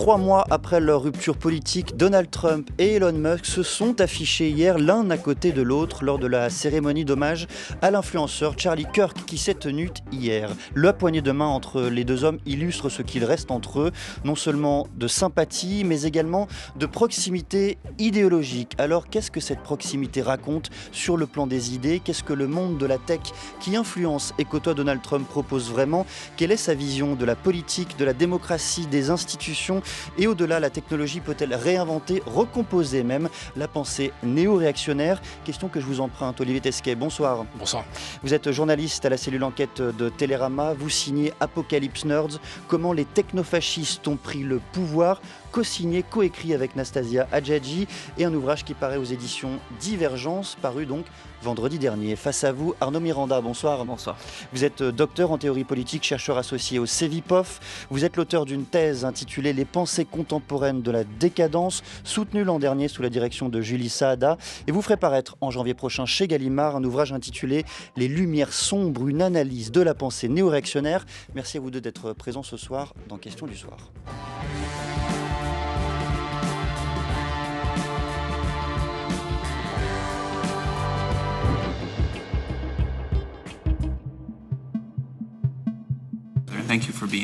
3 mois après leur rupture politique, Donald Trump et Elon Musk se sont affichés hier l'un à côté de l'autre lors de la cérémonie d'hommage à l'influenceur Charlie Kirk qui s'est tenue hier. La poignée de main entre les deux hommes illustre ce qu'il reste entre eux, non seulement de sympathie, mais également de proximité idéologique. Alors qu'est-ce que cette proximité raconte sur le plan des idées? Qu'est-ce que le monde de la tech qui influence et côtoie Donald Trump propose vraiment? Quelle est sa vision de la politique, de la démocratie, des institutions? Et au-delà, la technologie peut-elle réinventer, recomposer même la pensée néo-réactionnaire? Question que je vous emprunte. Olivier Tesquet, bonsoir. Bonsoir. Vous êtes journaliste à la cellule enquête de Télérama. Vous signez Apocalypse Nerds. Comment les technofascistes ont pris le pouvoir. Co-signé, coécrit avec Nastasia Hadjadji. Et un ouvrage qui paraît aux éditions Divergence, paru donc vendredi dernier. Face à vous, Arnaud Miranda, bonsoir. Bonsoir. Vous êtes docteur en théorie politique, chercheur associé au CEVIPOF. Vous êtes l'auteur d'une thèse intitulée Les pensées contemporaines de la décadence, soutenue l'an dernier sous la direction de Julie Saada. Et vous ferez paraître en janvier prochain chez Gallimard un ouvrage intitulé Les Lumières sombres, une analyse de la pensée néo-réactionnaire. Merci à vous deux d'être présents ce soir dans Question du soir.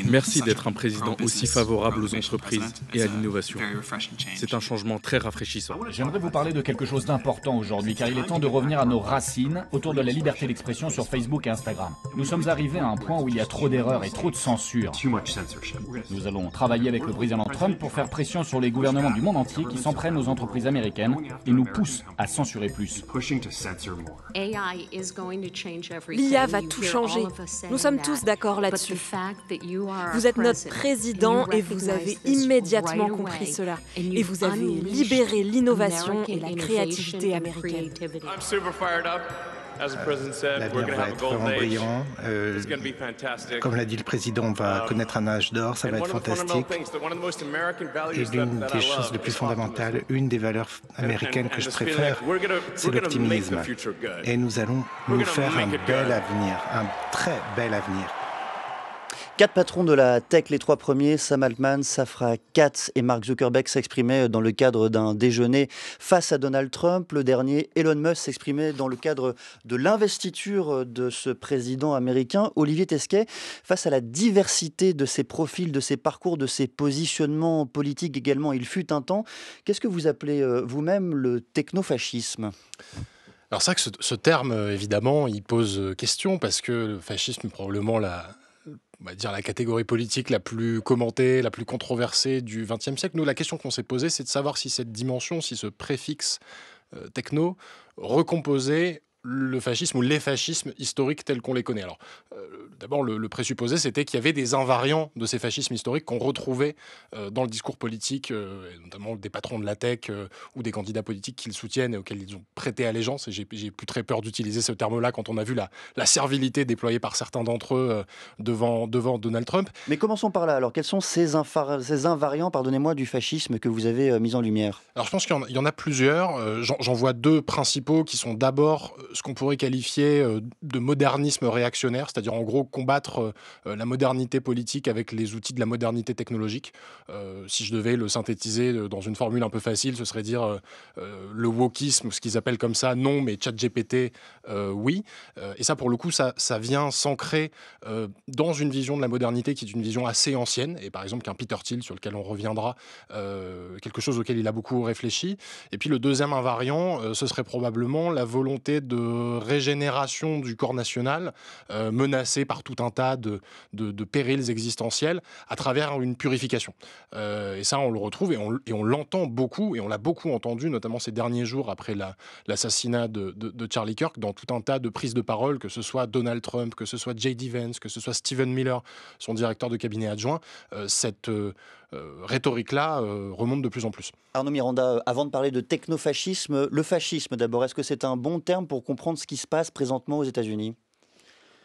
Merci d'être un président aussi favorable aux entreprises et à l'innovation. C'est un changement très rafraîchissant. J'aimerais vous parler de quelque chose d'important aujourd'hui, car il est temps de revenir à nos racines autour de la liberté d'expression sur Facebook et Instagram. Nous sommes arrivés à un point où il y a trop d'erreurs et trop de censure. Nous allons travailler avec le président Trump pour faire pression sur les gouvernements du monde entier qui s'en prennent aux entreprises américaines et nous poussent à censurer plus. L'IA va tout changer. Nous sommes tous d'accord là-dessus. Vous êtes notre président et vous avez immédiatement compris cela. Et vous avez libéré l'innovation et la créativité américaine. L'avenir va être vraiment brillant. Comme l'a dit le président, on va connaître un âge d'or, ça va être fantastique. Et l'une des choses les plus fondamentales, une des valeurs américaines que je préfère, c'est l'optimisme. Et nous allons nous faire un bel avenir, un très bel avenir. 4 patrons de la tech, les 3 premiers, Sam Altman, Safra Catz et Mark Zuckerberg s'exprimaient dans le cadre d'un déjeuner face à Donald Trump. Le dernier, Elon Musk, s'exprimait dans le cadre de l'investiture de ce président américain. Olivier Tesquet, face à la diversité de ses profils, de ses parcours, de ses positionnements politiques également, il fut un temps. Qu'est-ce que vous appelez vous-même le technofascisme ? Alors c'est vrai que ce terme, évidemment, il pose question parce que le fascisme est probablement on va dire la catégorie politique la plus commentée, la plus controversée du XXe siècle. Nous, la question qu'on s'est posée, c'est de savoir si cette dimension, si ce préfixe techno recomposait le fascisme ou les fascismes historiques tels qu'on les connaît. Alors, d'abord, le présupposé, c'était qu'il y avait des invariants de ces fascismes historiques qu'on retrouvait dans le discours politique, notamment des patrons de la tech ou des candidats politiques qu'ils soutiennent et auxquels ils ont prêté allégeance. Et j'ai plus très peur d'utiliser ce terme-là quand on a vu la servilité déployée par certains d'entre eux devant Donald Trump. Mais commençons par là. Alors, quels sont ces invariants, pardonnez-moi, du fascisme que vous avez mis en lumière? Alors, je pense qu'il y en a plusieurs. J'en vois 2 principaux qui sont d'abord ce qu'on pourrait qualifier de modernisme réactionnaire, c'est-à-dire en gros combattre la modernité politique avec les outils de la modernité technologique. Si je devais le synthétiser dans une formule un peu facile, ce serait dire le wokisme, ce qu'ils appellent comme ça, non, mais ChatGPT, oui. Et ça, pour le coup, ça vient s'ancrer dans une vision de la modernité qui est une vision assez ancienne, et par exemple qu'un Peter Thiel, sur lequel on reviendra, quelque chose auquel il a beaucoup réfléchi. Et puis le deuxième invariant, ce serait probablement la volonté de régénération du corps national menacé par tout un tas de périls existentiels à travers une purification. Et ça, on le retrouve et on l'entend beaucoup, et on l'a beaucoup entendu, notamment ces derniers jours après l'assassinat de Charlie Kirk, dans tout un tas de prises de parole, que ce soit Donald Trump, que ce soit J.D. Vance, que ce soit Stephen Miller, son directeur de cabinet adjoint. Cette rhétorique-là remonte de plus en plus. Arnaud Miranda, avant de parler de technofascisme, le fascisme d'abord, est-ce que c'est un bon terme pour comprendre ce qui se passe présentement aux États-Unis ?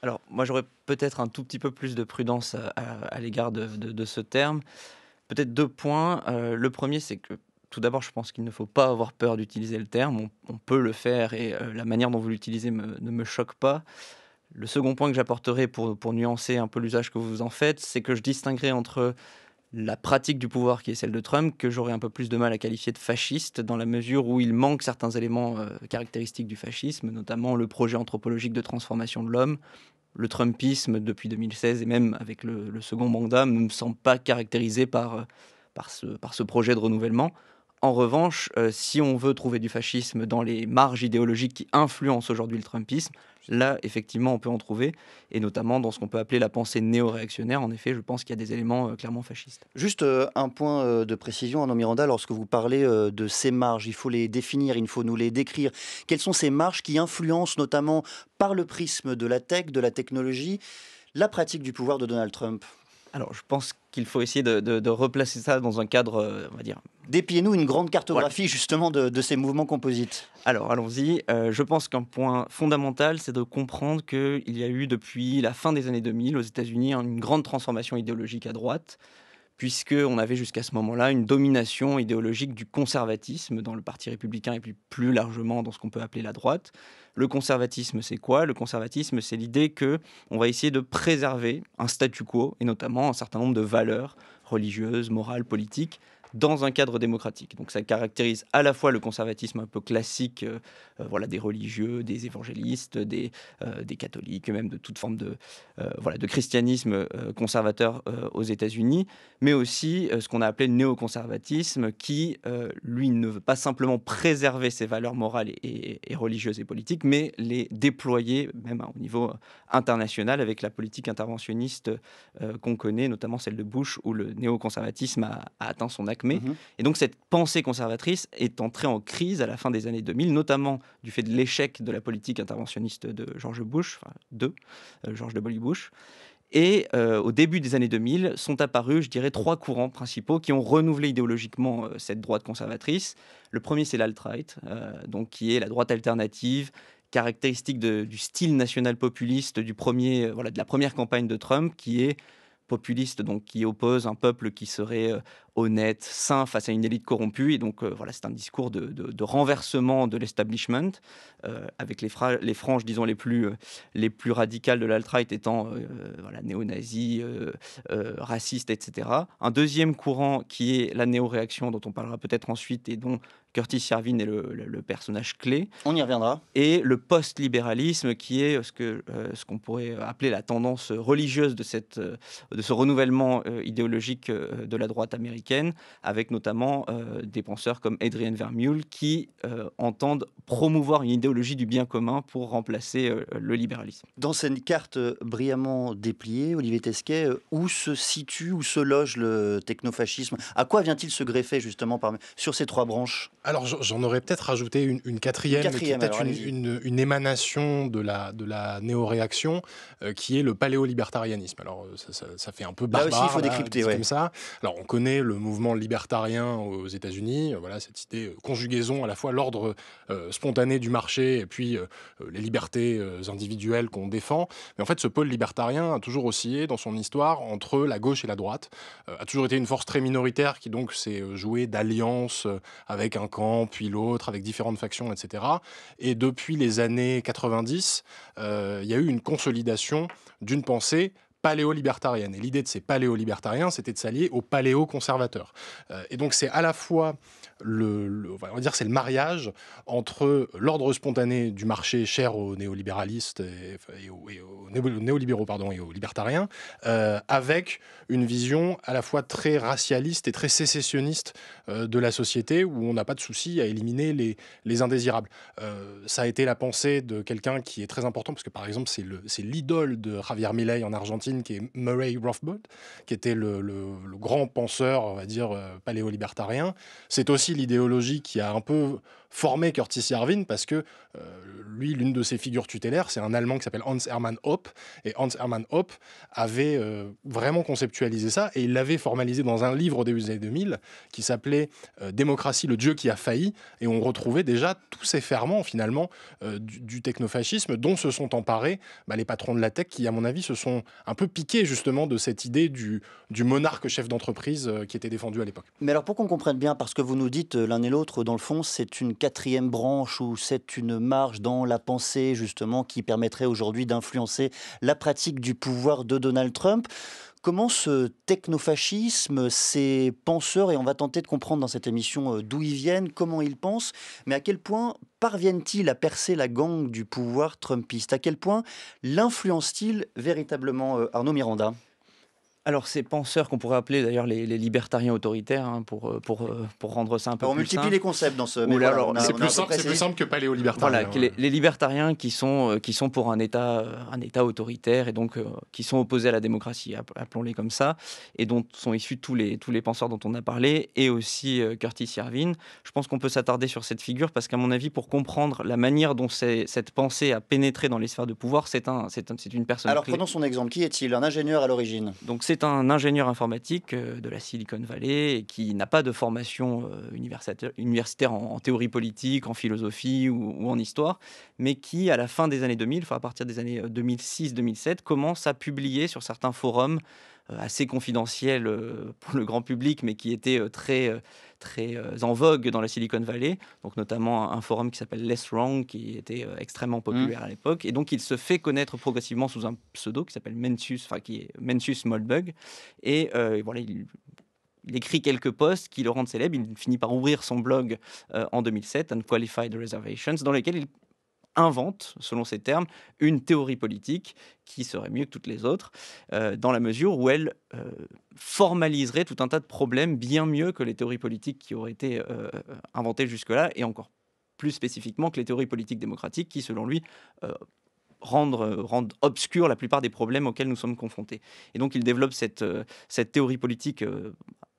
Alors, moi, j'aurais peut-être un tout petit peu plus de prudence à l'égard de ce terme. Peut-être 2 points. Le premier, c'est que, tout d'abord, je pense qu'il ne faut pas avoir peur d'utiliser le terme. On peut le faire et la manière dont vous l'utilisez ne me choque pas. Le second point que j'apporterai pour nuancer un peu l'usage que vous en faites, c'est que je distinguerai entre la pratique du pouvoir qui est celle de Trump que j'aurais un peu plus de mal à qualifier de fasciste, dans la mesure où il manque certains éléments caractéristiques du fascisme, notamment le projet anthropologique de transformation de l'homme. Le Trumpisme, depuis 2016, et même avec le second mandat, ne me semble pas caractérisé par ce projet de renouvellement. En revanche, si on veut trouver du fascisme dans les marges idéologiques qui influencent aujourd'hui le Trumpisme, là, effectivement, on peut en trouver, et notamment dans ce qu'on peut appeler la pensée néo-réactionnaire. En effet, je pense qu'il y a des éléments clairement fascistes. Juste un point de précision, Arnaud Miranda, lorsque vous parlez de ces marges, il faut les définir, il faut nous les décrire. Quelles sont ces marges qui influencent notamment par le prisme de la tech, de la technologie, la pratique du pouvoir de Donald Trump ? Alors, je pense qu'il faut essayer de replacer ça dans un cadre, on va dire... Dépliez-nous une grande cartographie justement de ces mouvements composites. Alors, allons-y. Je pense qu'un point fondamental, c'est de comprendre qu'il y a eu depuis la fin des années 2000 aux États-Unis une grande transformation idéologique à droite, puisqu'on avait jusqu'à ce moment-là une domination idéologique du conservatisme dans le Parti républicain et puis plus largement dans ce qu'on peut appeler la droite. Le conservatisme, c'est quoi ? Le conservatisme, c'est l'idée qu'on va essayer de préserver un statu quo, et notamment un certain nombre de valeurs religieuses, morales, politiques, dans un cadre démocratique. Donc ça caractérise à la fois le conservatisme un peu classique, des religieux, des évangélistes, des catholiques, même de toute forme de christianisme conservateur aux États-Unis, mais aussi ce qu'on a appelé le néoconservatisme qui, lui, ne veut pas simplement préserver ses valeurs morales et religieuses et politiques, mais les déployer même au niveau international avec la politique interventionniste qu'on connaît, notamment celle de Bush, où le néoconservatisme a atteint son acmé. Et donc cette pensée conservatrice est entrée en crise à la fin des années 2000, notamment du fait de l'échec de la politique interventionniste de George W. Bush. Et au début des années 2000 sont apparus, je dirais, 3 courants principaux qui ont renouvelé idéologiquement cette droite conservatrice. Le premier, c'est l'alt-right, donc qui est la droite alternative, caractéristique du style national populiste de la première campagne de Trump, qui est populiste, donc qui oppose un peuple qui serait honnête, sain face à une élite corrompue. Et donc c'est un discours de renversement de l'establishment, avec les franges, disons, les plus radicales de l'alt-right étant néo-nazis, racistes, etc. Un deuxième courant qui est la néo-réaction, dont on parlera peut-être ensuite, et dont Curtis Yarvin est le personnage clé. On y reviendra. Et le post-libéralisme, qui est ce qu'on pourrait appeler la tendance religieuse de ce renouvellement idéologique de la droite américaine, avec notamment des penseurs comme Adrian Vermeule qui entendent promouvoir une idéologie du bien commun pour remplacer le libéralisme. Dans cette carte brillamment dépliée, Olivier Tesquet, où se loge le technofascisme ? À quoi vient-il se greffer justement sur ces 3 branches ? Alors j'en aurais peut-être rajouté une quatrième qui est peut-être une émanation de la néo-réaction, qui est le paléo-libertarianisme. Alors ça fait un peu barbare. Là aussi, il faut décrypter. Comme ça. Alors on connaît le mouvement libertarien aux États-Unis, cette idée conjugaison à la fois l'ordre spontané du marché et puis les libertés individuelles qu'on défend. Mais en fait, ce pôle libertarien a toujours oscillé dans son histoire entre la gauche et la droite, a toujours été une force très minoritaire qui donc s'est jouée d'alliances avec un camp, puis l'autre, avec différentes factions, etc. Et depuis les années 90, il y a eu une consolidation d'une pensée paléo-libertarienne. Et l'idée de ces paléo-libertariens, c'était de s'allier aux paléo-conservateurs. Et donc c'est à la fois on va dire c'est le mariage entre l'ordre spontané du marché cher aux néolibéralistes et aux néolibéraux et aux libertariens, avec une vision à la fois très racialiste et très sécessionniste de la société, où on n'a pas de souci à éliminer les indésirables. Ça a été la pensée de quelqu'un qui est très important, parce que par exemple c'est l'idole de Javier Milei en Argentine, qui est Murray Rothbard, qui était le grand penseur, on va dire, paléo-libertarien. C'est aussi l'idéologie qui a un peu formé Curtis Yarvin, parce que lui, l'une de ses figures tutélaires, c'est un Allemand qui s'appelle Hans Hermann Hoppe. Et Hans Hermann Hoppe avait vraiment conceptualisé ça, et il l'avait formalisé dans un livre au début des années 2000 qui s'appelait Démocratie, le Dieu qui a failli. Et on retrouvait déjà tous ces ferments, finalement, du technofascisme dont se sont emparés les patrons de la tech, qui, à mon avis, se sont un peu piqués justement de cette idée du monarque chef d'entreprise qui était défendu à l'époque. Mais alors, pour qu'on comprenne bien, parce que vous nous dites l'un et l'autre, dans le fond, c'est une 4e branche, ou c'est une marge dans la pensée, justement, qui permettrait aujourd'hui d'influencer la pratique du pouvoir de Donald Trump. Comment ce technofascisme, ces penseurs, et on va tenter de comprendre dans cette émission d'où ils viennent, comment ils pensent, mais à quel point parviennent-ils à percer la gangue du pouvoir trumpiste? À quel point l'influencent-ils véritablement, Arnaud Miranda? Alors, ces penseurs qu'on pourrait appeler d'ailleurs les libertariens autoritaires, hein, pour rendre ça un peu on plus multiplie simple. les concepts dans ce... Voilà, alors, c'est plus simple que paléo-libertarien. Voilà, les libertariens qui sont pour un État autoritaire et donc qui sont opposés à la démocratie, appelons-les comme ça, et dont sont issus tous les penseurs dont on a parlé, et aussi Curtis Yarvin. Je pense qu'on peut s'attarder sur cette figure parce qu'à mon avis, pour comprendre la manière dont cette pensée a pénétré dans les sphères de pouvoir, c'est une personne Alors clé. prenons son exemple. Qui est-il? Un ingénieur à l'origine. Donc c'est un ingénieur informatique de la Silicon Valley et qui n'a pas de formation universitaire en théorie politique, en philosophie ou en histoire, mais qui, à la fin des années 2000, enfin à partir des années 2006-2007, commence à publier sur certains forums assez confidentiels pour le grand public, mais qui étaient très en vogue dans la Silicon Valley, donc notamment un forum qui s'appelle Less Wrong, qui était extrêmement populaire à l'époque, et donc il se fait connaître progressivement sous un pseudo qui s'appelle qui est Mencius Moldbug, et voilà, il écrit quelques posts qui le rendent célèbre. Il finit par ouvrir son blog en 2007, Unqualified Reservations, dans lequel il invente, selon ses termes, une théorie politique qui serait mieux que toutes les autres, dans la mesure où elle formaliserait tout un tas de problèmes bien mieux que les théories politiques qui auraient été inventées jusque-là, et encore plus spécifiquement que les théories politiques démocratiques qui, selon lui, rendent obscurs la plupart des problèmes auxquels nous sommes confrontés. Et donc il développe cette théorie politique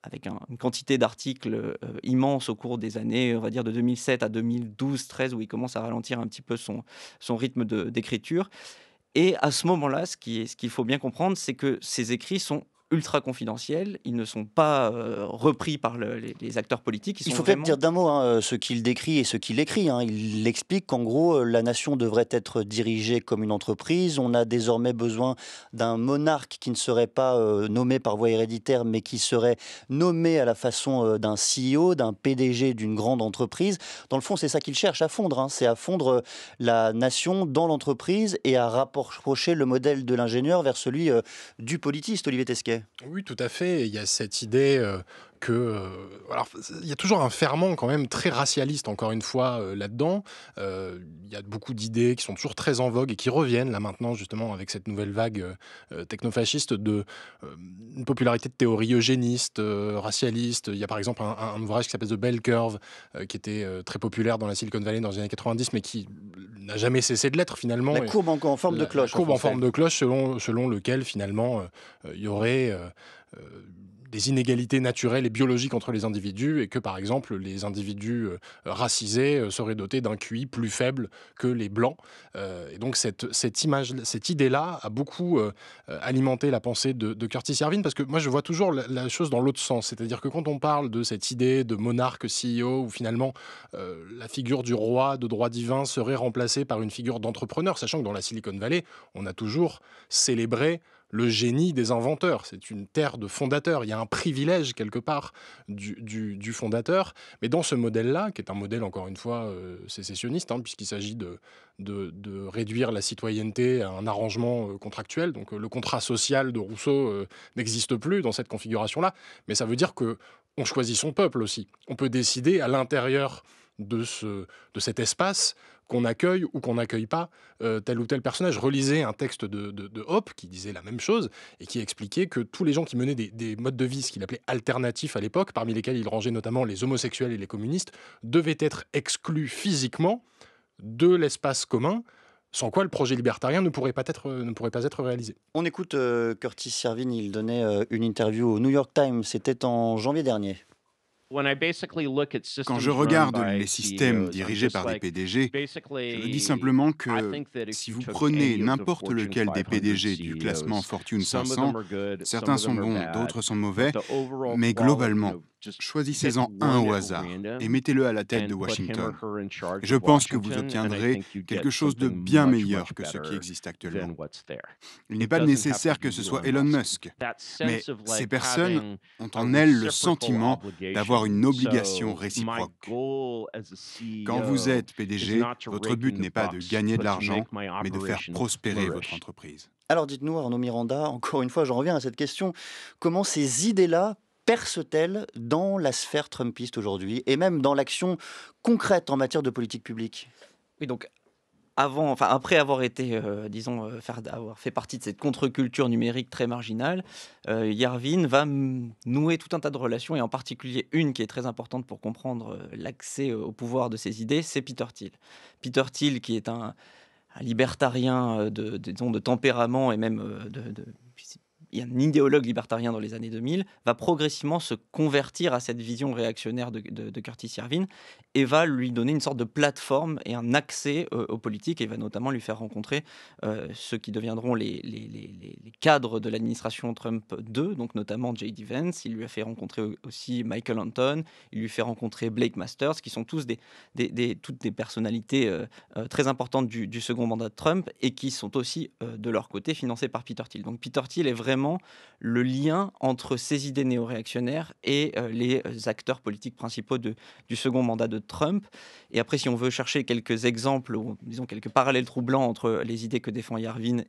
avec une quantité d'articles immense au cours des années, on va dire de 2007 à 2012-13, où il commence à ralentir un petit peu son rythme d'écriture. Et à ce moment-là, ce qu'il faut bien comprendre, c'est que ces écrits sont ultra confidentiels, ils ne sont pas repris par les acteurs politiques. Il faut peut-être dire d'un mot ce qu'il décrit et ce qu'il écrit. Il explique qu'en gros, la nation devrait être dirigée comme une entreprise. On a désormais besoin d'un monarque qui ne serait pas nommé par voie héréditaire, mais qui serait nommé à la façon d'un CEO, d'un PDG d'une grande entreprise. Dans le fond, c'est ça qu'il cherche à fondre. C'est à fondre la nation dans l'entreprise et à rapprocher le modèle de l'ingénieur vers celui du politiste, Olivier Tesquet. Oui, tout à fait. Il y a cette idée alors, il y a toujours un ferment quand même très racialiste, encore une fois, là-dedans. Il y a beaucoup d'idées qui sont toujours très en vogue et qui reviennent, là, maintenant, justement, avec cette nouvelle vague technofasciste une popularité de théories eugénistes, racialistes. Il y a, par exemple, un ouvrage qui s'appelle The Bell Curve, qui était très populaire dans la Silicon Valley dans les années 90, mais qui n'a jamais cessé de l'être, finalement. La courbe en forme de cloche. La courbe en forme de cloche, selon lequel, finalement, il y aurait des inégalités naturelles et biologiques entre les individus, et que par exemple les individus racisés seraient dotés d'un QI plus faible que les blancs. Et donc cette idée-là a beaucoup alimenté la pensée de Curtis Yarvin, parce que moi je vois toujours la chose dans l'autre sens, c'est-à-dire que quand on parle de cette idée de monarque CEO, où finalement la figure du roi de droit divin serait remplacée par une figure d'entrepreneur, sachant que dans la Silicon Valley, on a toujours célébré le génie des inventeurs. C'est une terre de fondateurs. Il y a un privilège, quelque part, du fondateur. Mais dans ce modèle-là, qui est un modèle, encore une fois, sécessionniste, puisqu'il s'agit de réduire la citoyenneté à un arrangement contractuel. Donc le contrat social de Rousseau n'existe plus dans cette configuration-là. Mais ça veut dire qu'on choisit son peuple aussi. On peut décider à l'intérieur de cet espace qu'on accueille ou qu'on n'accueille pas tel ou tel personnage. Je relisais un texte de Hoppe qui disait la même chose et qui expliquait que tous les gens qui menaient des modes de vie, ce qu'il appelait alternatifs à l'époque, parmi lesquels il rangeait notamment les homosexuels et les communistes, devaient être exclus physiquement de l'espace commun, sans quoi le projet libertarien ne pourrait pas être réalisé. On écoute Curtis Yarvin, il donnait une interview au New York Times, c'était en janvier dernier. Quand je regarde les systèmes dirigés par des PDG, je dis simplement que si vous prenez n'importe lequel des PDG du classement Fortune 500, certains sont bons, d'autres sont mauvais, mais globalement, Choisissez-en un au hasard et mettez-le à la tête de Washington. Et je pense que vous obtiendrez quelque chose de bien meilleur que ce qui existe actuellement. Il n'est pas nécessaire que ce soit Elon Musk, mais ces personnes ont en elles le sentiment d'avoir une obligation réciproque. Quand vous êtes PDG, votre but n'est pas de gagner de l'argent, mais de faire prospérer votre entreprise. Alors dites-nous, Arnaud Miranda, encore une fois, j'en reviens à cette question. Comment ces idées-là percent-elles dans la sphère trumpiste aujourd'hui et même dans l'action concrète en matière de politique publique ? Oui, donc après avoir été, avoir fait partie de cette contre-culture numérique très marginale, Yarvin va nouer tout un tas de relations, et en particulier une qui est très importante pour comprendre l'accès au pouvoir de ses idées, c'est Peter Thiel. Peter Thiel, qui est un libertarien de tempérament et même il y a un idéologue libertarien dans les années 2000, va progressivement se convertir à cette vision réactionnaire de Curtis Yarvin et va lui donner une sorte de plateforme et un accès aux politiques, et va notamment lui faire rencontrer ceux qui deviendront les cadres de l'administration Trump 2, donc notamment J.D. Vance. Il lui a fait rencontrer aussi Michael Anton, il lui fait rencontrer Blake Masters, qui sont tous toutes des personnalités très importantes du second mandat de Trump et qui sont aussi de leur côté financés par Peter Thiel. Donc Peter Thiel est vraiment le lien entre ces idées néo-réactionnaires et les acteurs politiques principaux du second mandat de Trump. Et après, si on veut chercher quelques exemples, ou disons quelques parallèles troublants entre les idées que défend Yarvin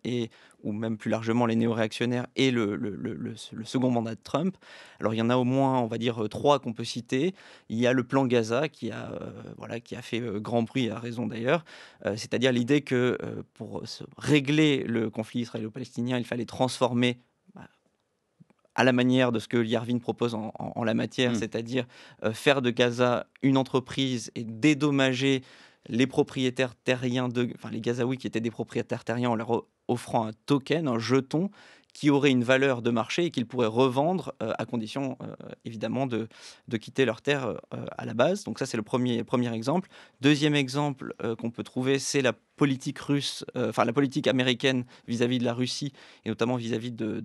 ou même plus largement les néo-réactionnaires et le second mandat de Trump, alors il y en a au moins, on va dire, 3 qu'on peut citer. Il y a le plan Gaza qui a fait grand bruit, à raison d'ailleurs, c'est-à-dire l'idée que pour régler le conflit israélo-palestinien, il fallait transformer à la manière de ce que Yarvin propose en la matière, c'est-à-dire faire de Gaza une entreprise et dédommager les propriétaires terriens, les Gazaouis qui étaient des propriétaires terriens, en leur offrant un token, un jeton, qui aurait une valeur de marché et qu'ils pourraient revendre à condition, évidemment, de quitter leur terre à la base. Donc ça, c'est le premier exemple. Deuxième exemple qu'on peut trouver, c'est la politique russe, la politique américaine vis-à-vis de la Russie, et notamment vis-à-vis de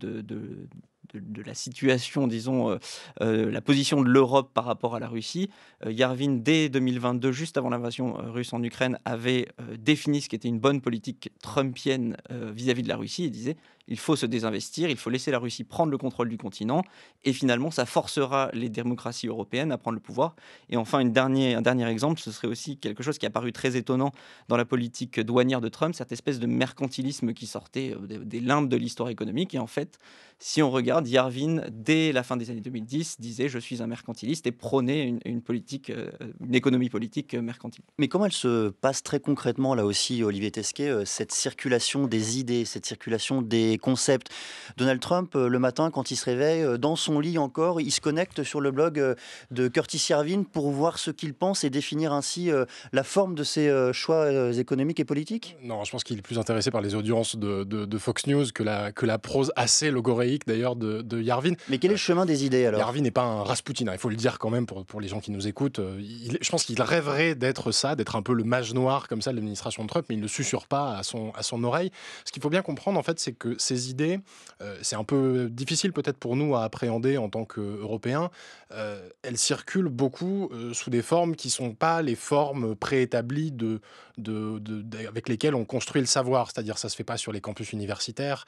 la situation, disons, la position de l'Europe par rapport à la Russie. Yarvin, dès 2022, juste avant l'invasion russe en Ukraine, avait défini ce qui était une bonne politique trumpienne vis-à-vis de la Russie, et disait il faut se désinvestir, il faut laisser la Russie prendre le contrôle du continent, et finalement ça forcera les démocraties européennes à prendre le pouvoir. Et enfin, un dernier exemple, ce serait aussi quelque chose qui a paru très étonnant dans la politique douanière de Trump, cette espèce de mercantilisme qui sortait des limbes de l'histoire économique. Et en fait, si on regarde, Yarvin, dès la fin des années 2010, disait « je suis un mercantiliste » et prônait une économie politique mercantile. Mais comment elle se passe très concrètement, là aussi, Olivier Tesquet, cette circulation des idées, cette circulation des concepts? Donald Trump, le matin, quand il se réveille, dans son lit encore, il se connecte sur le blog de Curtis Yarvin pour voir ce qu'il pense et définir ainsi la forme de ses choix économiques et politiques? Non, je pense qu'il est plus intéressé par les audiences de Fox News que la prose assez logorrhéique d'ailleurs de Yarvin. Mais quel est le chemin des idées alors? Yarvin n'est pas un Rasputin, il faut le dire quand même pour les gens qui nous écoutent. Je pense qu'il rêverait d'être un peu le mage noir comme ça de l'administration de Trump, mais il ne susurre pas à son oreille. Ce qu'il faut bien comprendre en fait, c'est que ces idées, c'est un peu difficile peut-être pour nous à appréhender en tant qu'Européens, elles circulent beaucoup sous des formes qui ne sont pas les formes préétablies avec lesquelles on construit le savoir, c'est-à-dire ça se fait pas sur les campus universitaires,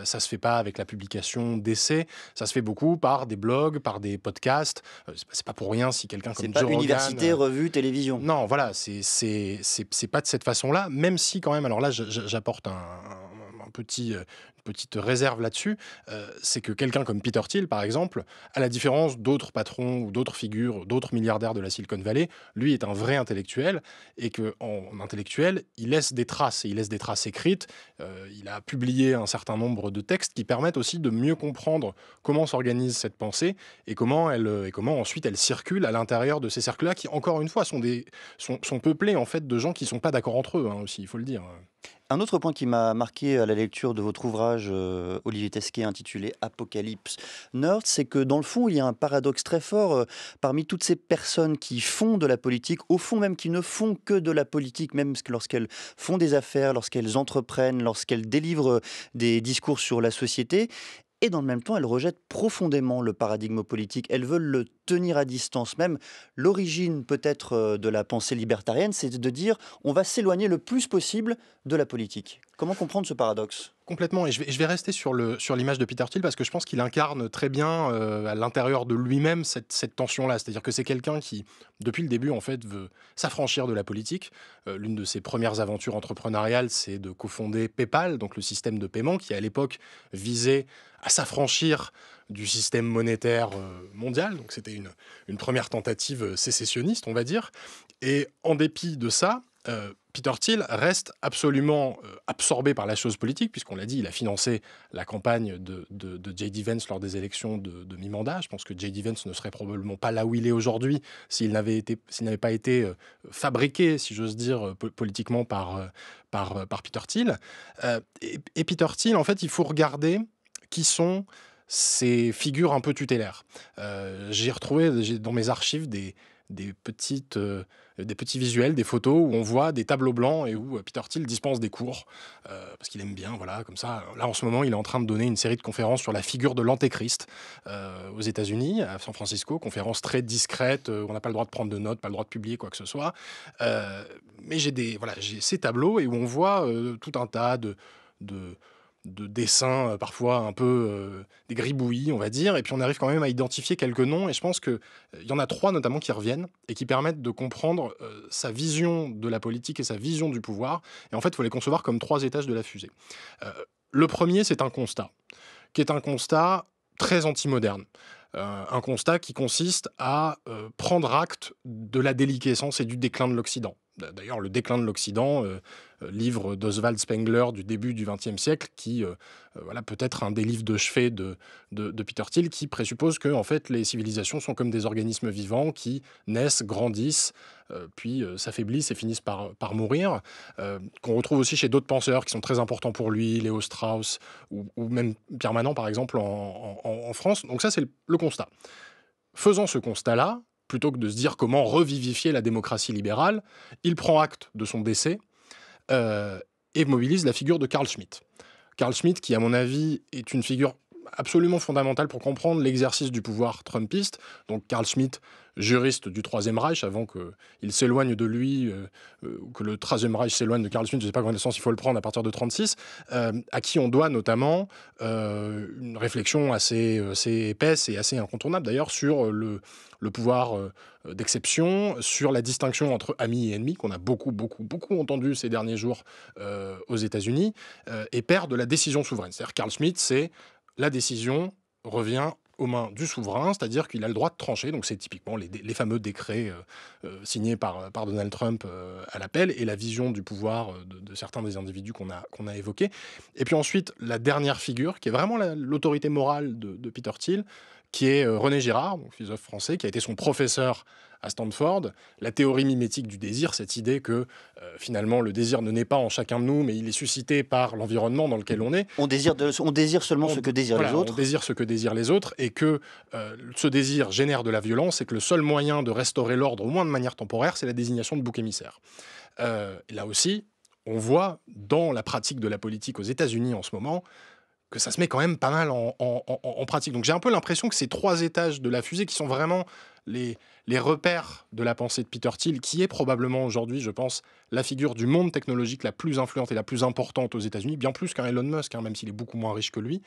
ça se fait pas avec la publication d'essais, ça se fait beaucoup par des blogs, par des podcasts. C'est pas pour rien si quelqu'un comme Joe Rogan... C'est pas université, revue, télévision. Non, voilà, c'est pas de cette façon-là, même si quand même, alors là j'apporte une petite réserve là-dessus, c'est que quelqu'un comme Peter Thiel, par exemple, à la différence d'autres patrons ou d'autres figures, d'autres milliardaires de la Silicon Valley, lui est un vrai intellectuel, et qu'en intellectuel, il laisse des traces, et il laisse des traces écrites. Il a publié un certain nombre de textes qui permettent aussi de mieux comprendre comment s'organise cette pensée et comment ensuite elle circule à l'intérieur de ces cercles-là, qui, encore une fois, sont peuplés en fait de gens qui ne sont pas d'accord entre eux, aussi, il faut le dire. Un autre point qui m'a marqué à la lecture de votre ouvrage, Olivier Tesquet, intitulé Apocalypse Nerd, c'est que dans le fond, il y a un paradoxe très fort parmi toutes ces personnes qui font de la politique, au fond même qui ne font que de la politique, même lorsqu'elles font des affaires, lorsqu'elles entreprennent, lorsqu'elles délivrent des discours sur la société. Et dans le même temps, elles rejettent profondément le paradigme politique. Elles veulent le tenir à distance. Même l'origine peut-être de la pensée libertarienne, c'est de dire on va s'éloigner le plus possible de la politique. Comment comprendre ce paradoxe ? Complètement, et je vais rester sur l'image de Peter Thiel parce que je pense qu'il incarne très bien à l'intérieur de lui-même cette tension-là. C'est-à-dire que c'est quelqu'un qui, depuis le début, en fait, veut s'affranchir de la politique. L'une de ses premières aventures entrepreneuriales, c'est de cofonder PayPal, donc le système de paiement qui, à l'époque, visait à s'affranchir du système monétaire mondial. Donc c'était une première tentative sécessionniste, on va dire. Et en dépit de ça, Peter Thiel reste absolument absorbé par la chose politique, puisqu'on l'a dit, il a financé la campagne de J.D. Vance lors des élections de mi-mandat. Je pense que J.D. Vance ne serait probablement pas là où il est aujourd'hui s'il n'avait pas été fabriqué, si j'ose dire, politiquement par Peter Thiel. Et Peter Thiel, en fait, il faut regarder qui sont ces figures un peu tutélaires. J'ai retrouvé dans mes archives des petits visuels, des photos où on voit des tableaux blancs et où Peter Thiel dispense des cours parce qu'il aime bien, voilà, comme ça. Là, en ce moment, il est en train de donner une série de conférences sur la figure de l'antéchrist aux États-Unis, à San Francisco, conférence très discrète, on n'a pas le droit de prendre de notes, pas le droit de publier quoi que ce soit. Mais j'ai ces tableaux et où on voit tout un tas de dessins parfois un peu des gribouillis, on va dire, et puis on arrive quand même à identifier quelques noms, et je pense qu'il y en a 3 notamment qui reviennent et qui permettent de comprendre sa vision de la politique et sa vision du pouvoir, et en fait il faut les concevoir comme 3 étages de la fusée. Le premier, c'est un constat, qui est un constat très anti-moderne. Un constat qui consiste à prendre acte de la déliquescence et du déclin de l'Occident. D'ailleurs, le déclin de l'Occident, livre d'Oswald Spengler du début du XXe siècle, qui peut être un des livres de chevet de Peter Thiel, qui présuppose que en fait, les civilisations sont comme des organismes vivants qui naissent, grandissent, puis s'affaiblissent et finissent par mourir, qu'on retrouve aussi chez d'autres penseurs qui sont très importants pour lui, Léo Strauss ou même Pierre Manant, par exemple, en France. Donc ça, c'est le constat. Faisant ce constat-là, plutôt que de se dire comment revivifier la démocratie libérale, il prend acte de son décès et mobilise la figure de Carl Schmitt. Carl Schmitt, qui, à mon avis, est une figure absolument fondamentale pour comprendre l'exercice du pouvoir trumpiste. Donc Carl Schmitt, juriste du Troisième Reich, avant qu'il s'éloigne de lui, que le Troisième Reich s'éloigne de Carl Schmitt, je ne sais pas dans quel sens il faut le prendre à partir de 1936, à qui on doit notamment une réflexion assez épaisse et assez incontournable d'ailleurs sur le pouvoir d'exception, sur la distinction entre amis et ennemis, qu'on a beaucoup entendu ces derniers jours aux États-Unis, et père de la décision souveraine. C'est-à-dire Carl Schmitt, c'est la décision revient aux mains du souverain, c'est-à-dire qu'il a le droit de trancher. Donc c'est typiquement les fameux décrets signés par Donald Trump à l'appel, et la vision du pouvoir de certains des individus qu'on a évoqués. Et puis ensuite, la dernière figure, qui est vraiment l'autorité morale de Peter Thiel, qui est René Girard, donc philosophe français, qui a été son professeur à Stanford. La théorie mimétique du désir, cette idée que finalement le désir ne naît pas en chacun de nous, mais il est suscité par l'environnement dans lequel on est. On désire seulement ce que désirent les autres. On désire ce que désirent les autres, et que ce désir génère de la violence, et que le seul moyen de restaurer l'ordre, au moins de manière temporaire, c'est la désignation de bouc émissaire. Là aussi, on voit dans la pratique de la politique aux États-Unis en ce moment que ça se met quand même pas mal en pratique. Donc j'ai un peu l'impression que ces 3 étages de la fusée, qui sont vraiment les repères de la pensée de Peter Thiel, qui est probablement aujourd'hui, je pense, la figure du monde technologique la plus influente et la plus importante aux États-Unis, bien plus qu'un Elon Musk, même s'il est beaucoup moins riche que lui,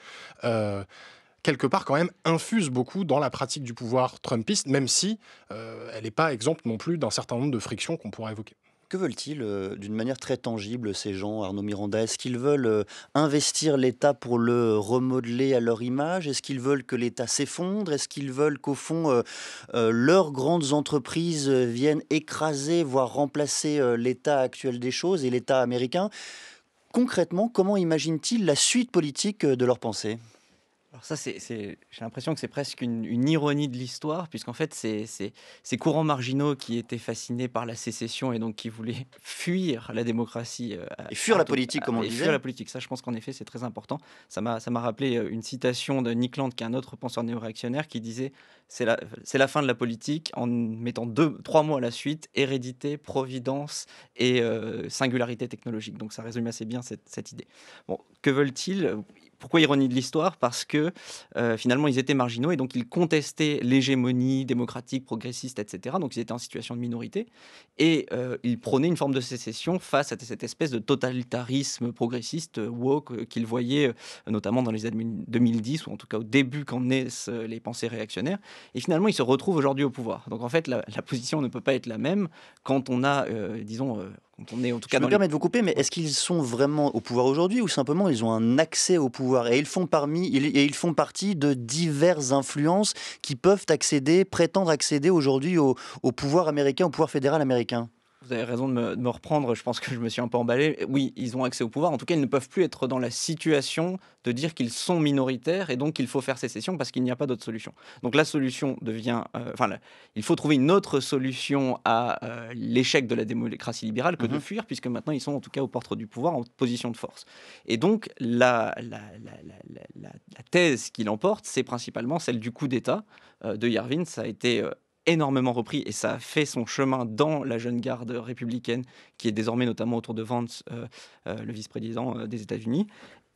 quelque part quand même infuse beaucoup dans la pratique du pouvoir trumpiste, même si elle n'est pas exempte non plus d'un certain nombre de frictions qu'on pourra évoquer. Que veulent-ils d'une manière très tangible, ces gens, Arnaud Miranda ? Est-ce qu'ils veulent investir l'État pour le remodeler à leur image ? Est-ce qu'ils veulent que l'État s'effondre ? Est-ce qu'ils veulent qu'au fond, leurs grandes entreprises viennent écraser, voire remplacer l'état actuel des choses et l'État américain ? Concrètement, comment imaginent-ils la suite politique de leur pensée ? Alors ça, j'ai l'impression que c'est presque une ironie de l'histoire, puisqu'en fait, c'est ces courants marginaux qui étaient fascinés par la sécession et donc qui voulaient fuir la démocratie. Et fuir la politique, comme on disait. Fuir la politique, ça, je pense qu'en effet, c'est très important. Ça m'a rappelé une citation de Nick Land, qui est un autre penseur néo-réactionnaire, qui disait « c'est la fin de la politique en mettant 3 mots à la suite, hérédité, providence et singularité technologique ». Donc ça résume assez bien cette idée. Bon, que veulent-ils ? Pourquoi ironie de l'histoire? Parce que finalement, ils étaient marginaux et donc ils contestaient l'hégémonie démocratique, progressiste, etc. Donc ils étaient en situation de minorité et ils prônaient une forme de sécession face à cette espèce de totalitarisme progressiste, woke, qu'ils voyaient notamment dans les années 2010 ou en tout cas au début quand naissent les pensées réactionnaires. Et finalement, ils se retrouvent aujourd'hui au pouvoir. Donc en fait, la position ne peut pas être la même quand on a, quand on est en tout cas Je me permets de vous couper, mais est-ce qu'ils sont vraiment au pouvoir aujourd'hui ou simplement ils ont un accès au pouvoir et ils font partie de diverses influences qui peuvent prétendre accéder aujourd'hui au pouvoir américain, au pouvoir fédéral américain? Vous avez raison de me reprendre, je pense que je me suis un peu emballé. Oui, ils ont accès au pouvoir, en tout cas ils ne peuvent plus être dans la situation de dire qu'ils sont minoritaires et donc qu'il faut faire sécession parce qu'il n'y a pas d'autre solution. Donc la solution devient... il faut trouver une autre solution à l'échec de la démocratie libérale que de fuir, puisque maintenant ils sont en tout cas aux portes du pouvoir en position de force. Et donc la thèse qui l'emporte, c'est principalement celle du coup d'État de Yarvin. Ça a été... énormément repris et ça a fait son chemin dans la jeune garde républicaine qui est désormais notamment autour de Vance, le vice-président des États-Unis.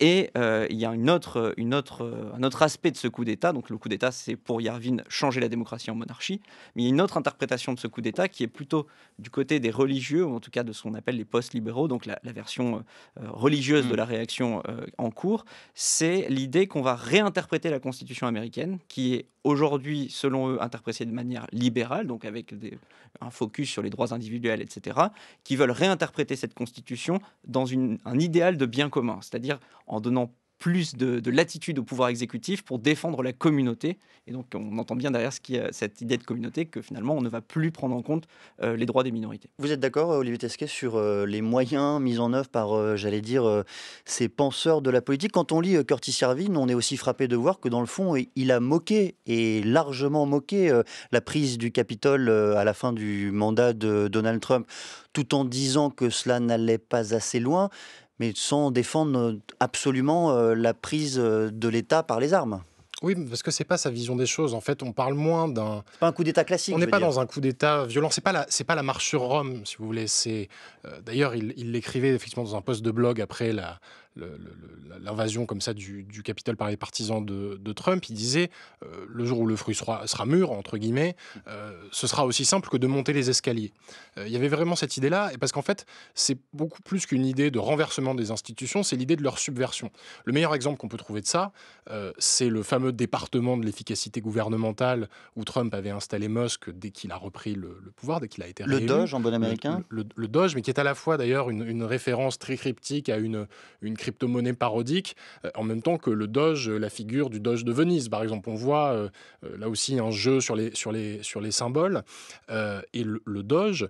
Et il y a un autre aspect de ce coup d'État. Donc le coup d'État, c'est pour Yarvin changer la démocratie en monarchie. Mais il y a une autre interprétation de ce coup d'État qui est plutôt du côté des religieux, ou en tout cas de ce qu'on appelle les post-libéraux, donc la version religieuse de la réaction en cours. C'est l'idée qu'on va réinterpréter la Constitution américaine, qui est aujourd'hui, selon eux, interprétée de manière libérale, donc avec un focus sur les droits individuels, etc., qui veulent réinterpréter cette Constitution dans un idéal de bien commun, c'est-à-dire en donnant plus de latitude au pouvoir exécutif pour défendre la communauté. Et donc, on entend bien derrière cette idée de communauté que finalement, on ne va plus prendre en compte les droits des minorités. Vous êtes d'accord, Olivier Tesquet, sur les moyens mis en œuvre par, ces penseurs de la politique? Quand on lit Curtis Yarvin, on est aussi frappé de voir que dans le fond, il a moqué, et largement moqué, la prise du Capitole à la fin du mandat de Donald Trump, tout en disant que cela n'allait pas assez loin, mais sans défendre absolument la prise de l'État par les armes. Oui, parce que c'est pas sa vision des choses. En fait, on parle moins d'un... C'est pas un coup d'État classique. On n'est pas dans un coup d'État violent. C'est pas la marche sur Rome, si vous voulez. D'ailleurs, il l'écrivait effectivement dans un post de blog après l'invasion comme ça du Capitole par les partisans de Trump. Il disait le jour où le fruit sera mûr, entre guillemets, ce sera aussi simple que de monter les escaliers. Il y avait vraiment cette idée-là, et parce qu'en fait, c'est beaucoup plus qu'une idée de renversement des institutions, c'est l'idée de leur subversion. Le meilleur exemple qu'on peut trouver de ça, c'est le fameux département de l'efficacité gouvernementale où Trump avait installé Musk dès qu'il a repris le pouvoir, dès qu'il a été réélu. Le Doge en bon américain. Le Doge, mais qui est à la fois d'ailleurs une référence très cryptique à une crypto-monnaie parodique, en même temps que le Doge, la figure du Doge de Venise, par exemple. On voit là aussi un jeu sur les symboles. Et le Doge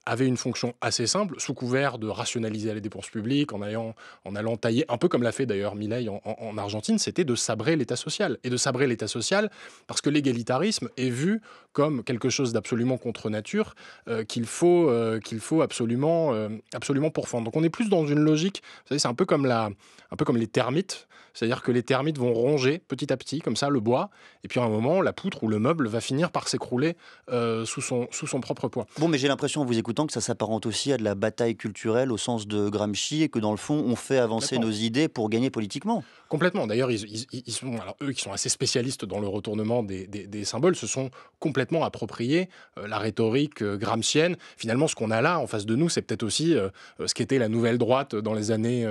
avait une fonction assez simple, sous couvert de rationaliser les dépenses publiques, en allant tailler, un peu comme l'a fait d'ailleurs Milei en Argentine, c'était de sabrer l'État social. Et de sabrer l'État social parce que l'égalitarisme est vu comme quelque chose d'absolument contre nature qu'il faut absolument pourfendre. Donc on est plus dans une logique, vous savez, c'est un peu comme les termites. C'est-à-dire que les termites vont ronger petit à petit, comme ça, le bois, et puis à un moment, la poutre ou le meuble va finir par s'écrouler sous son propre poids. Bon, mais j'ai l'impression, en vous écoutant, que ça s'apparente aussi à de la bataille culturelle au sens de Gramsci, et que dans le fond, on fait avancer nos idées pour gagner politiquement. Complètement. D'ailleurs, eux qui sont assez spécialistes dans le retournement des symboles, se sont complètement appropriés la rhétorique gramscienne. Finalement, ce qu'on a là, en face de nous, c'est peut-être aussi ce qu'était la nouvelle droite dans les années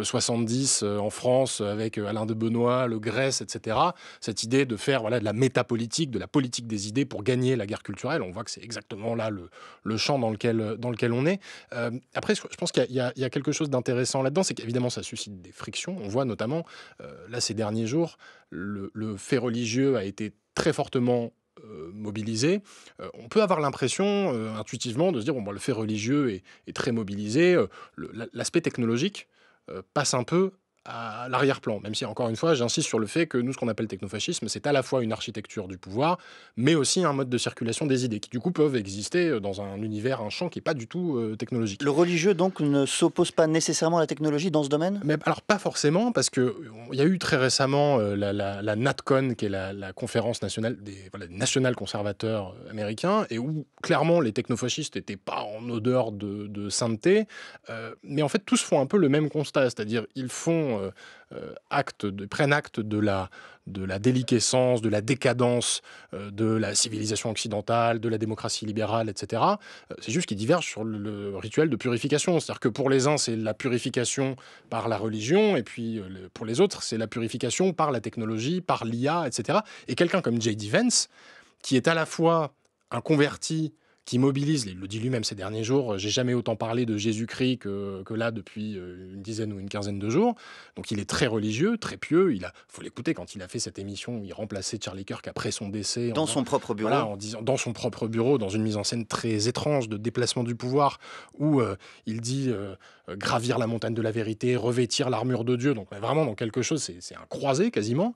70 en France, avec Alain de Benoît, Le Grès, etc. Cette idée de faire de la métapolitique, de la politique des idées pour gagner la guerre culturelle. On voit que c'est exactement là le champ dans lequel on est. Après, je pense qu'il y a quelque chose d'intéressant là-dedans, c'est qu'évidemment, ça suscite des frictions. On voit notamment, là, ces derniers jours, le fait religieux a été très fortement mobilisé. On peut avoir l'impression, intuitivement, de se dire le fait religieux est très mobilisé. L'aspect technologique passe un peu à l'arrière-plan, même si, encore une fois, j'insiste sur le fait que nous, ce qu'on appelle technofascisme, c'est à la fois une architecture du pouvoir, mais aussi un mode de circulation des idées, qui du coup peuvent exister dans un univers, un champ qui n'est pas du tout technologique. Le religieux, donc, ne s'oppose pas nécessairement à la technologie dans ce domaine ? Mais alors, pas forcément, parce qu'il y a eu très récemment la NatCon, qui est la conférence nationale des national conservateurs américains, et où, clairement, les technofascistes n'étaient pas en odeur de sainteté, mais en fait, tous font un peu le même constat, c'est-à-dire ils font prennent acte de la déliquescence, de la décadence de la civilisation occidentale, de la démocratie libérale, etc. C'est juste qu'ils divergent sur le rituel de purification. C'est-à-dire que pour les uns, c'est la purification par la religion, et puis pour les autres, c'est la purification par la technologie, par l'IA, etc. Et quelqu'un comme J.D. Vance, qui est à la fois un converti qui mobilise, il le dit lui-même ces derniers jours, j'ai jamais autant parlé de Jésus-Christ que là depuis une dizaine ou une quinzaine de jours. Donc il est très religieux, très pieux. Il faut l'écouter quand il a fait cette émission où il remplaçait Charlie Kirk après son décès. Dans son propre bureau. Voilà, en disant dans son propre bureau, dans une mise en scène très étrange de déplacement du pouvoir, où il dit gravir la montagne de la vérité, revêtir l'armure de Dieu. Donc vraiment dans quelque chose, c'est un croisé quasiment.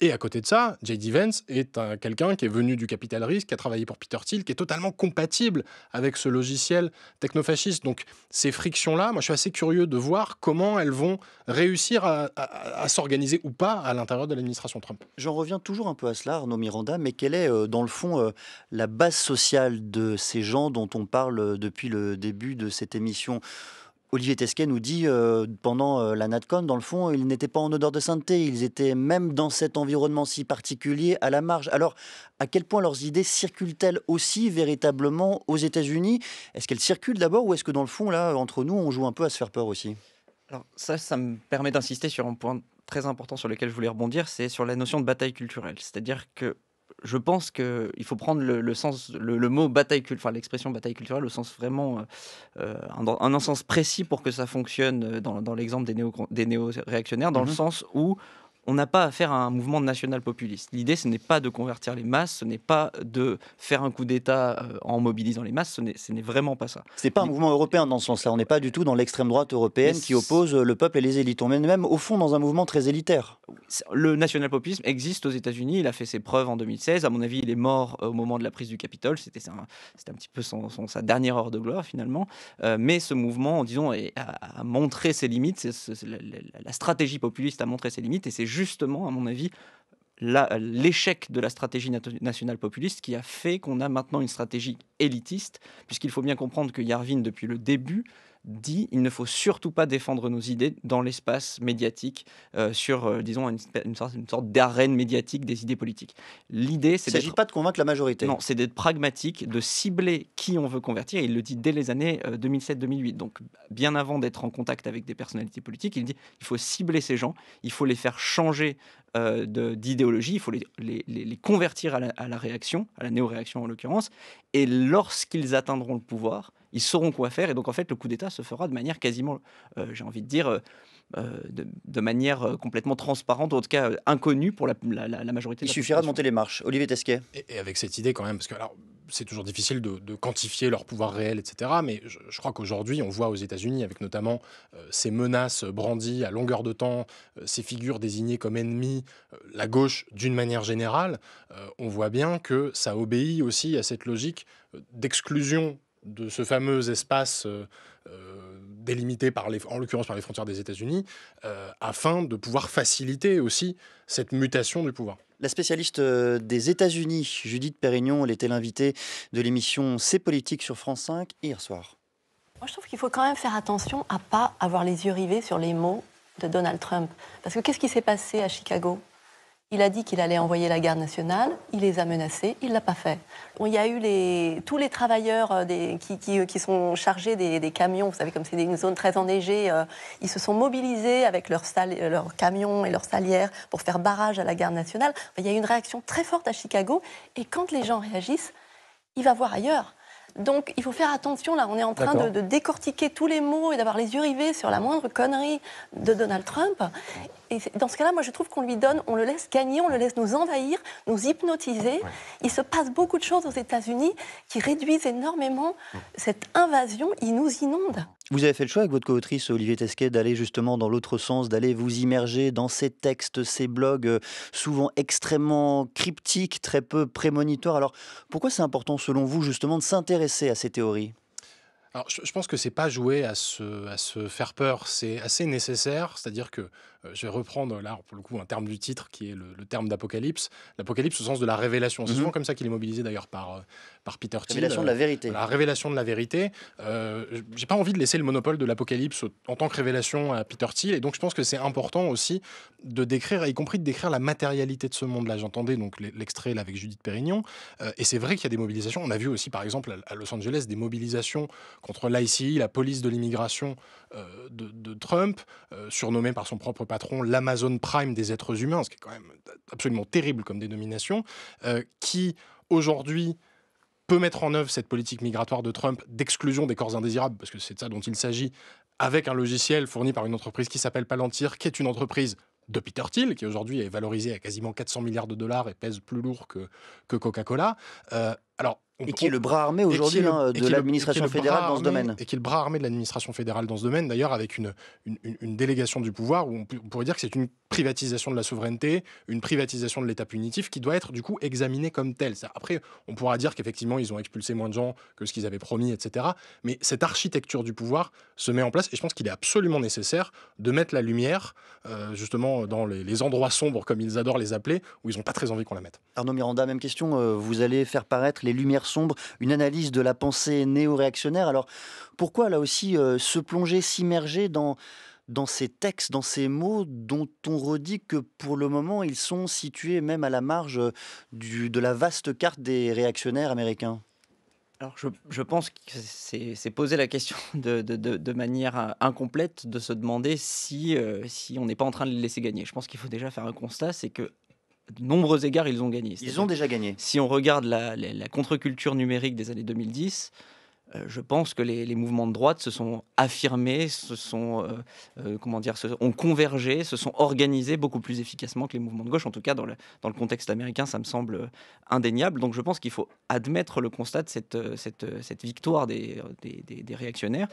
Et à côté de ça, J.D. Vance est quelqu'un qui est venu du capital risque, qui a travaillé pour Peter Thiel, qui est totalement compatible avec ce logiciel technofasciste. Donc ces frictions-là, moi je suis assez curieux de voir comment elles vont réussir à s'organiser ou pas à l'intérieur de l'administration Trump. J'en reviens toujours un peu à cela, Arnaud Miranda, mais quelle est dans le fond la base sociale de ces gens dont on parle depuis le début de cette émission ? Olivier Tesquet nous dit pendant la NatCon, dans le fond, ils n'étaient pas en odeur de sainteté, ils étaient même dans cet environnement si particulier à la marge. Alors, à quel point leurs idées circulent-elles aussi véritablement aux États-Unis ? Est-ce qu'elles circulent d'abord, ou est-ce que dans le fond, là, entre nous, on joue un peu à se faire peur aussi ? Alors ça me permet d'insister sur un point très important sur lequel je voulais rebondir, c'est sur la notion de bataille culturelle. C'est-à-dire que je pense qu'il faut prendre le mot bataille culturelle, enfin l'expression bataille culturelle au sens vraiment, un sens précis pour que ça fonctionne dans l'exemple des néo-réactionnaires, dans le sens où on n'a pas affaire à un mouvement national-populiste. L'idée, ce n'est pas de convertir les masses, ce n'est pas de faire un coup d'État en mobilisant les masses, ce n'est vraiment pas ça. Ce n'est pas un mouvement européen dans ce sens-là, on n'est pas du tout dans l'extrême droite européenne qui oppose le peuple et les élites. On est même au fond dans un mouvement très élitaire. Le national-populisme existe aux États-Unis, il a fait ses preuves en 2016. À mon avis, il est mort au moment de la prise du Capitole. C'était un petit peu sa dernière heure de gloire finalement. Mais ce mouvement, disons, a montré ses limites. La stratégie populiste a montré ses limites, et c'est justement, à mon avis, l'échec de la stratégie nationale populiste qui a fait qu'on a maintenant une stratégie élitiste, puisqu'il faut bien comprendre que Yarvin, depuis le début, dit il ne faut surtout pas défendre nos idées dans l'espace médiatique sur, disons, une sorte d'arène médiatique des idées politiques. L'idée, c'est il ne s'agit pas de convaincre la majorité. Non, c'est d'être pragmatique, de cibler qui on veut convertir. Il le dit dès les années 2007-2008. Donc, bien avant d'être en contact avec des personnalités politiques, il dit il faut cibler ces gens, il faut les faire changer d'idéologie, il faut les convertir à la réaction, à la néo-réaction en l'occurrence. Et lorsqu'ils atteindront le pouvoir, ils sauront quoi faire. Et donc, en fait, le coup d'État se fera de manière quasiment, j'ai envie de dire, de manière complètement transparente, ou en tout cas inconnue pour la majorité de la population. Il suffira de monter les marches. Olivier Tesquet. Et avec cette idée quand même, parce que alors, c'est toujours difficile de quantifier leur pouvoir réel, etc. Mais je crois qu'aujourd'hui, on voit aux États-Unis, avec notamment ces menaces brandies à longueur de temps, ces figures désignées comme ennemis, la gauche d'une manière générale, on voit bien que ça obéit aussi à cette logique d'exclusion de ce fameux espace délimité en l'occurrence par les frontières des États-Unis, afin de pouvoir faciliter aussi cette mutation du pouvoir. La spécialiste des États-Unis, Judith Pérignon, elle était l'invitée de l'émission C'est politique sur France 5 hier soir. Moi, je trouve qu'il faut quand même faire attention à ne pas avoir les yeux rivés sur les mots de Donald Trump. Parce que qu'est-ce qui s'est passé à Chicago ? Il a dit qu'il allait envoyer la garde nationale, il les a menacés, il ne l'a pas fait. Bon, il y a eu tous les travailleurs qui sont chargés des camions, vous savez, comme c'est une zone très enneigée, ils se sont mobilisés avec leurs camions et leurs salières pour faire barrage à la garde nationale. Enfin, il y a eu une réaction très forte à Chicago, et quand les gens réagissent, il va voir ailleurs. Donc, il faut faire attention, là, on est en train de décortiquer tous les mots et d'avoir les yeux rivés sur la moindre connerie de Donald Trump. Et dans ce cas-là, moi, je trouve qu'on lui donne, on le laisse gagner, on le laisse nous envahir, nous hypnotiser. Ouais. Il se passe beaucoup de choses aux États-Unis qui réduisent énormément cette invasion. Ils nous inondent. Vous avez fait le choix avec votre co-autrice Olivier Tesquet d'aller justement dans l'autre sens, d'aller vous immerger dans ces textes, ces blogs souvent extrêmement cryptiques, très peu prémonitoires. Alors, pourquoi c'est important, selon vous, justement, de s'intéresser à ces théories ? Alors, je pense que c'est pas jouer à se faire peur, c'est assez nécessaire, c'est-à-dire que Je vais reprendre là, pour le coup, un terme du titre qui est le terme d'apocalypse. L'apocalypse au sens de la révélation. C'est souvent comme ça qu'il est mobilisé d'ailleurs par Peter Thiel. Révélation de la vérité. La révélation de la vérité. J'ai pas envie de laisser le monopole de l'apocalypse en tant que révélation à Peter Thiel, et donc je pense que c'est important aussi de décrire, y compris de décrire la matérialité de ce monde-là. J'entendais donc l'extrait là, avec Judith Pérignon, et c'est vrai qu'il y a des mobilisations. On a vu aussi, par exemple, à Los Angeles, des mobilisations contre l'ICE, la police de l'immigration de Trump, surnommée par son propre patron l'Amazon Prime des êtres humains, ce qui est quand même absolument terrible comme dénomination, qui aujourd'hui peut mettre en œuvre cette politique migratoire de Trump d'exclusion des corps indésirables, parce que c'est de ça dont il s'agit, avec un logiciel fourni par une entreprise qui s'appelle Palantir, qui est une entreprise de Peter Thiel, qui aujourd'hui est valorisée à quasiment 400 milliards de dollars et pèse plus lourd que Coca-Cola. Et qui est le bras armé aujourd'hui de l'administration fédérale dans ce domaine. Et qui est le bras armé de l'administration fédérale dans ce domaine, d'ailleurs avec une délégation du pouvoir, où on pourrait dire que c'est une privatisation de la souveraineté, une privatisation de l'État punitif, qui doit être du coup examinée comme telle. Après, on pourra dire qu'effectivement, ils ont expulsé moins de gens que ce qu'ils avaient promis, etc. Mais cette architecture du pouvoir se met en place, et je pense qu'il est absolument nécessaire de mettre la lumière, justement, dans les endroits sombres, comme ils adorent les appeler, où ils n'ont pas très envie qu'on la mette. Arnaud Miranda, même question. Vous allez faire paraître les lumières sombres, une analyse de la pensée néo-réactionnaire. Alors, pourquoi, là aussi, se plonger, s'immerger dans ces textes, dans ces mots dont on redit que, pour le moment, ils sont situés même à la marge de la vaste carte des réactionnaires américains? Alors, je pense que c'est poser la question de manière incomplète, de se demander si on n'est pas en train de les laisser gagner. Je pense qu'il faut déjà faire un constat, c'est que de nombreux égards, ils ont gagné. Ils ont déjà gagné. Si on regarde la contre-culture numérique des années 2010, je pense que les mouvements de droite se sont affirmés, ont convergé, se sont organisés beaucoup plus efficacement que les mouvements de gauche. En tout cas, dans le contexte américain, ça me semble indéniable. Donc je pense qu'il faut admettre le constat de cette victoire des réactionnaires.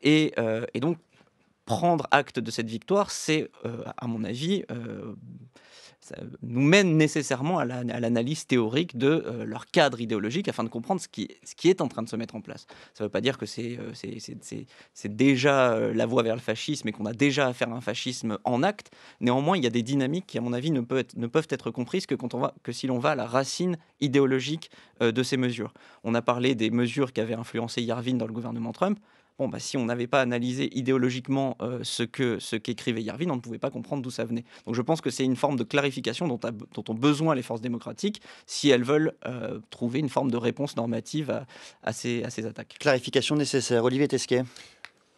Et donc, prendre acte de cette victoire, c'est, à mon avis... ça nous mène nécessairement à l'analyse théorique de leur cadre idéologique afin de comprendre ce qui est en train de se mettre en place. Ça ne veut pas dire que c'est déjà la voie vers le fascisme et qu'on a déjà affaire à un fascisme en acte. Néanmoins, il y a des dynamiques qui, à mon avis, ne peuvent être comprises que si l'on va à la racine idéologique de ces mesures. On a parlé des mesures qui avaient influencé Yarvin dans le gouvernement Trump. Bon, si on n'avait pas analysé idéologiquement ce qu'écrivait Yarvin, on ne pouvait pas comprendre d'où ça venait. Donc je pense que c'est une forme de clarification dont ont besoin les forces démocratiques si elles veulent trouver une forme de réponse normative à ces attaques. Clarification nécessaire. Olivier Tesquet.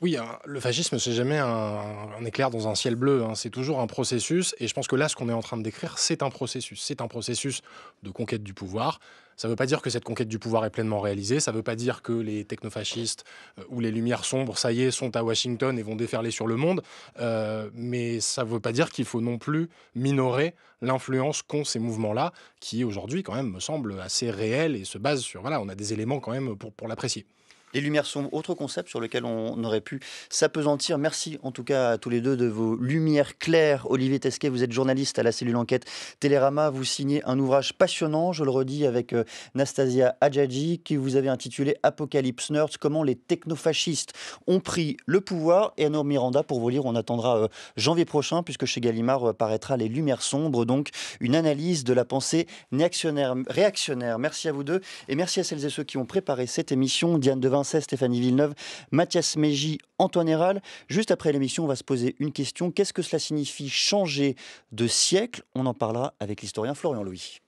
Oui, le fascisme, c'est jamais un éclair dans un ciel bleu, hein. C'est toujours un processus, et je pense que là, ce qu'on est en train de décrire, c'est un processus. C'est un processus de conquête du pouvoir. Ça ne veut pas dire que cette conquête du pouvoir est pleinement réalisée, ça ne veut pas dire que les technofascistes ou les lumières sombres, ça y est, sont à Washington et vont déferler sur le monde, mais ça ne veut pas dire qu'il faut non plus minorer l'influence qu'ont ces mouvements-là, qui aujourd'hui, quand même, me semble assez réelle et se base sur... Voilà, on a des éléments quand même pour l'apprécier. Les lumières sombres, autre concept sur lequel on aurait pu s'apesantir. Merci en tout cas à tous les deux de vos lumières claires. Olivier Tesquet, vous êtes journaliste à la cellule enquête Télérama. Vous signez un ouvrage passionnant, je le redis, avec Nastasia Hadjadji, qui vous avez intitulé Apocalypse Nerds, comment les technofascistes ont pris le pouvoir. Et Arnaud Miranda, pour vous lire, on attendra janvier prochain, puisque chez Gallimard paraîtra Les Lumières sombres, donc une analyse de la pensée réactionnaire. Merci à vous deux et merci à celles et ceux qui ont préparé cette émission. Diane Devin, Stéphanie Villeneuve, Mathias Mégy, Antoine Héral. Juste après l'émission, on va se poser une question. Qu'est-ce que cela signifie changer de siècle? On en parlera avec l'historien Florian Louis.